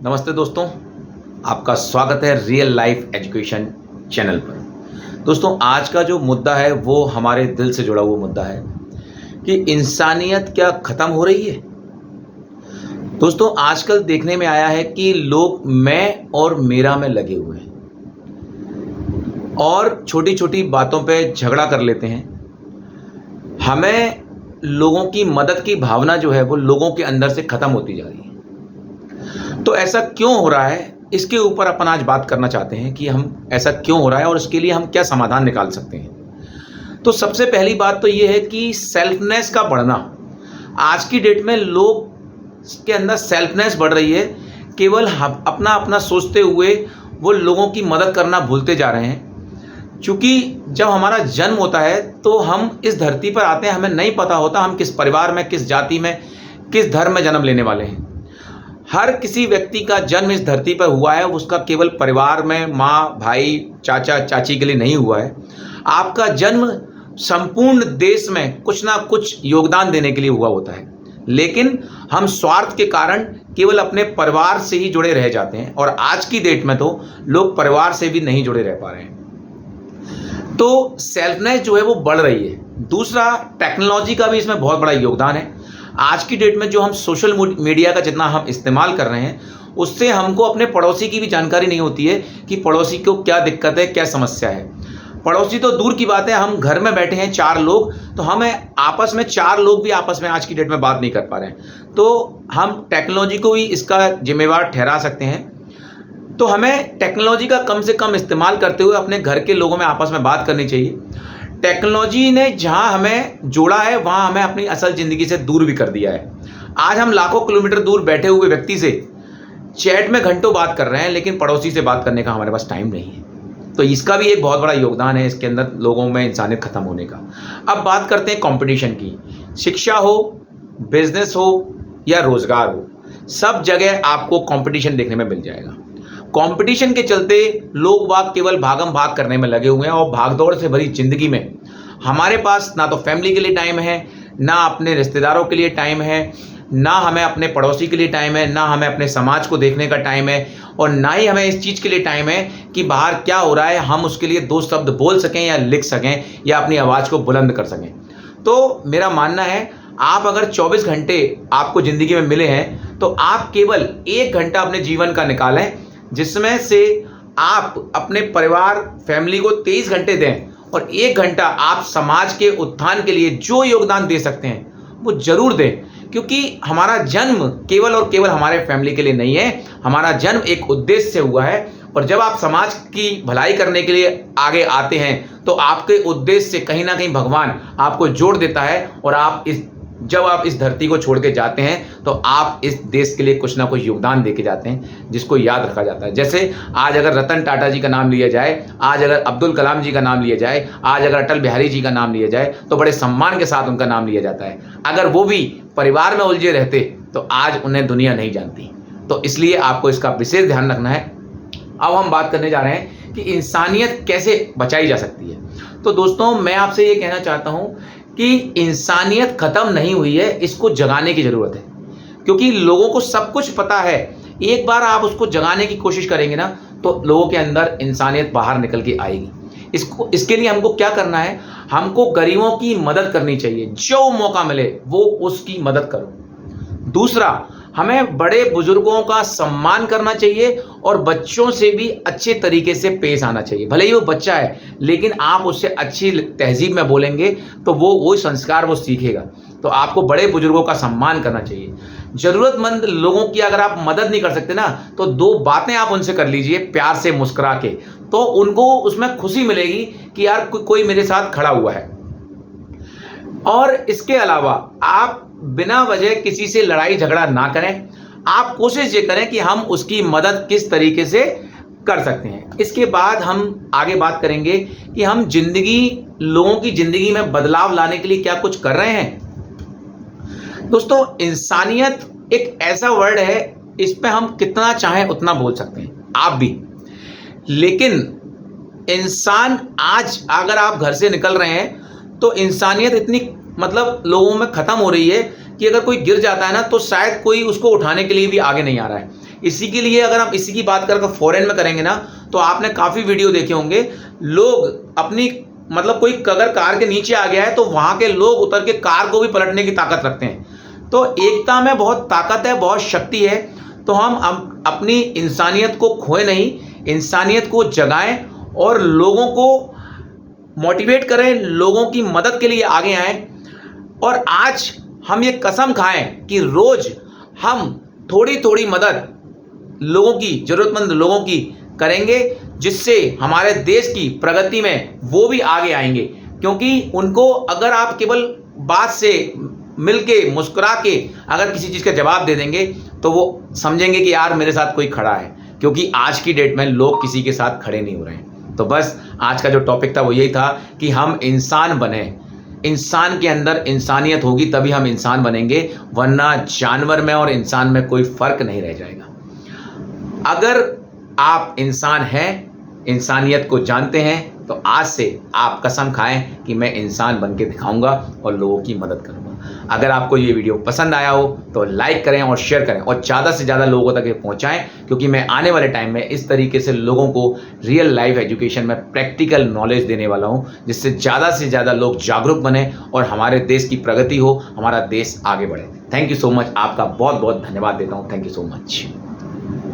नमस्ते दोस्तों, आपका स्वागत है रियल लाइफ एजुकेशन चैनल पर। दोस्तों, आज का जो मुद्दा है वो हमारे दिल से जुड़ा हुआ मुद्दा है कि इंसानियत क्या ख़त्म हो रही है। दोस्तों, आजकल देखने में आया है कि लोग मैं और मेरा में लगे हुए हैं और छोटी छोटी बातों पे झगड़ा कर लेते हैं। हमें लोगों की मदद की भावना जो है वो लोगों के अंदर से ख़त्म होती जा रही है। तो ऐसा क्यों हो रहा है, इसके ऊपर अपन आज बात करना चाहते हैं कि हम ऐसा क्यों हो रहा है और इसके लिए हम क्या समाधान निकाल सकते हैं। तो सबसे पहली बात तो ये है कि सेल्फनेस का बढ़ना। आज की डेट में लोग के अंदर सेल्फनेस बढ़ रही है। केवल हम अपना अपना सोचते हुए वो लोगों की मदद करना भूलते जा रहे हैं। क्योंकि जब हमारा जन्म होता है तो हम इस धरती पर आते हैं, हमें नहीं पता होता हम किस परिवार में, किस जाति में, किस धर्म में जन्म लेने वाले हैं। हर किसी व्यक्ति का जन्म इस धरती पर हुआ है, उसका केवल परिवार में माँ, भाई, चाचा, चाची के लिए नहीं हुआ है। आपका जन्म संपूर्ण देश में कुछ ना कुछ योगदान देने के लिए हुआ होता है, लेकिन हम स्वार्थ के कारण केवल अपने परिवार से ही जुड़े रह जाते हैं और आज की डेट में तो लोग परिवार से भी नहीं जुड़े रह पा रहे हैं। तो सेल्फनेस जो है वो बढ़ रही है। दूसरा, टेक्नोलॉजी का भी इसमें बहुत बड़ा योगदान है। आज की डेट में जो हम सोशल मीडिया का जितना हम इस्तेमाल कर रहे हैं, उससे हमको अपने पड़ोसी की भी जानकारी नहीं होती है कि पड़ोसी को क्या दिक्कत है, क्या समस्या है। पड़ोसी तो दूर की बात है, हम घर में बैठे हैं 4 लोग, तो हमें आपस में 4 लोग भी आपस में आज की डेट में बात नहीं कर पा रहे हैं। तो हम टेक्नोलॉजी को भी इसका जिम्मेवार ठहरा सकते हैं। तो हमें टेक्नोलॉजी का कम से कम इस्तेमाल करते हुए अपने घर के लोगों में आपस में बात करनी चाहिए। टेक्नोलॉजी ने जहां हमें जोड़ा है वहां हमें अपनी असल ज़िंदगी से दूर भी कर दिया है। आज हम लाखों किलोमीटर दूर बैठे हुए व्यक्ति से चैट में घंटों बात कर रहे हैं, लेकिन पड़ोसी से बात करने का हमारे पास टाइम नहीं है। तो इसका भी एक बहुत बड़ा योगदान है इसके अंदर, लोगों में इंसानियत ख़त्म होने का। अब बात करते हैं कंपटीशन की। शिक्षा हो, बिजनेस हो या रोज़गार हो, सब जगह आपको कंपटीशन देखने में मिल जाएगा। कंपटीशन के चलते लोग बाग केवल भागम भाग करने में लगे हुए हैं और भागदौड़ से भरी जिंदगी में हमारे पास ना तो फैमिली के लिए टाइम है, ना अपने रिश्तेदारों के लिए टाइम है, ना हमें अपने पड़ोसी के लिए टाइम है, ना हमें अपने समाज को देखने का टाइम है, और ना ही हमें इस चीज़ के लिए टाइम है कि बाहर क्या हो रहा है हम उसके लिए 2 शब्द बोल सकें या लिख सकें या अपनी आवाज़ को बुलंद कर सकें। तो मेरा मानना है, आप अगर 24 घंटे आपको ज़िंदगी में मिले हैं तो आप केवल 1 घंटा अपने जीवन का निकालें, जिसमें से आप अपने परिवार, फैमिली को 23 घंटे दें और 1 घंटा आप समाज के उत्थान के लिए जो योगदान दे सकते हैं वो ज़रूर दें। क्योंकि हमारा जन्म केवल और केवल हमारे फैमिली के लिए नहीं है, हमारा जन्म एक उद्देश्य से हुआ है। और जब आप समाज की भलाई करने के लिए आगे आते हैं तो आपके उद्देश्य से कहीं ना कहीं भगवान आपको जोड़ देता है और जब आप इस धरती को छोड़ के जाते हैं तो आप इस देश के लिए कुछ ना कुछ योगदान दे के जाते हैं, जिसको याद रखा जाता है। जैसे आज अगर रतन टाटा जी का नाम लिया जाए, आज अगर अब्दुल कलाम जी का नाम लिया जाए, आज अगर अटल बिहारी जी का नाम लिया जाए तो बड़े सम्मान के साथ उनका नाम लिया जाता है। अगर वो भी परिवार में उलझे रहते तो आज उन्हें दुनिया नहीं जानती। तो इसलिए आपको इसका विशेष ध्यान रखना है। अब हम बात करने जा रहे हैं कि इंसानियत कैसे बचाई जा सकती है। तो दोस्तों, मैं आपसे ये कहना चाहता हूँ कि इंसानियत ख़त्म नहीं हुई है, इसको जगाने की ज़रूरत है। क्योंकि लोगों को सब कुछ पता है, एक बार आप उसको जगाने की कोशिश करेंगे ना तो लोगों के अंदर इंसानियत बाहर निकल के आएगी। इसके लिए हमको क्या करना है, हमको गरीबों की मदद करनी चाहिए। जो मौका मिले वो उसकी मदद करो। दूसरा, हमें बड़े बुजुर्गों का सम्मान करना चाहिए और बच्चों से भी अच्छे तरीके से पेश आना चाहिए। भले ही वो बच्चा है, लेकिन आप उससे अच्छी तहजीब में बोलेंगे तो वो संस्कार वो सीखेगा। तो आपको बड़े बुजुर्गों का सम्मान करना चाहिए। ज़रूरतमंद लोगों की अगर आप मदद नहीं कर सकते ना तो 2 बातें आप उनसे कर लीजिए प्यार से, मुस्कुरा के, तो उनको उसमें खुशी मिलेगी कि यार कोई मेरे साथ खड़ा हुआ है। और इसके अलावा आप बिना वजह किसी से लड़ाई झगड़ा ना करें। आप कोशिश ये करें कि हम उसकी मदद किस तरीके से कर सकते हैं। इसके बाद हम आगे बात करेंगे कि हम लोगों की जिंदगी में बदलाव लाने के लिए क्या कुछ कर रहे हैं। दोस्तों, इंसानियत एक ऐसा वर्ड है, इस पे हम कितना चाहें उतना बोल सकते हैं, आप भी। लेकिन इंसान, आज अगर आप घर से निकल रहे हैं तो इंसानियत इतनी लोगों में ख़त्म हो रही है कि अगर कोई गिर जाता है ना तो शायद कोई उसको उठाने के लिए भी आगे नहीं आ रहा है। इसी के लिए अगर हम इसी की बात करके फॉरेन में करेंगे ना, तो आपने काफ़ी वीडियो देखे होंगे, लोग अपनी मतलब कोई अगर कार के नीचे आ गया है तो वहाँ के लोग उतर के कार को भी पलटने की ताकत रखते हैं। तो एकता में बहुत ताकत है, बहुत शक्ति है। तो हम अपनी इंसानियत को खोए नहीं, इंसानियत को जगाएं और लोगों को मोटिवेट करें, लोगों की मदद के लिए आगे आएं। और आज हम ये कसम खाएं कि रोज़ हम थोड़ी थोड़ी मदद लोगों की, ज़रूरतमंद लोगों की करेंगे, जिससे हमारे देश की प्रगति में वो भी आगे आएंगे। क्योंकि उनको अगर आप केवल बात से मिलके मुस्कुरा के अगर किसी चीज़ का जवाब दे देंगे तो वो समझेंगे कि यार मेरे साथ कोई खड़ा है। क्योंकि आज की डेट में लोग किसी के साथ खड़े नहीं हो रहे हैं। तो बस आज का जो टॉपिक था वो यही था कि हम इंसान बने, इंसान के अंदर इंसानियत होगी तभी हम इंसान बनेंगे, वरना जानवर में और इंसान में कोई फर्क नहीं रह जाएगा। अगर आप इंसान हैं, इंसानियत को जानते हैं, तो आज से आप कसम खाएं कि मैं इंसान बन के दिखाऊंगा और लोगों की मदद करूंगा। अगर आपको ये वीडियो पसंद आया हो तो लाइक करें और शेयर करें और ज़्यादा से ज़्यादा लोगों तक ये पहुंचाएं, क्योंकि मैं आने वाले टाइम में इस तरीके से लोगों को रियल लाइफ एजुकेशन में प्रैक्टिकल नॉलेज देने वाला हूं, जिससे ज़्यादा से ज़्यादा लोग जागरूक बने और हमारे देश की प्रगति हो, हमारा देश आगे बढ़े। थैंक यू सो मच, आपका बहुत बहुत धन्यवाद देता हूँ। Thank you so much.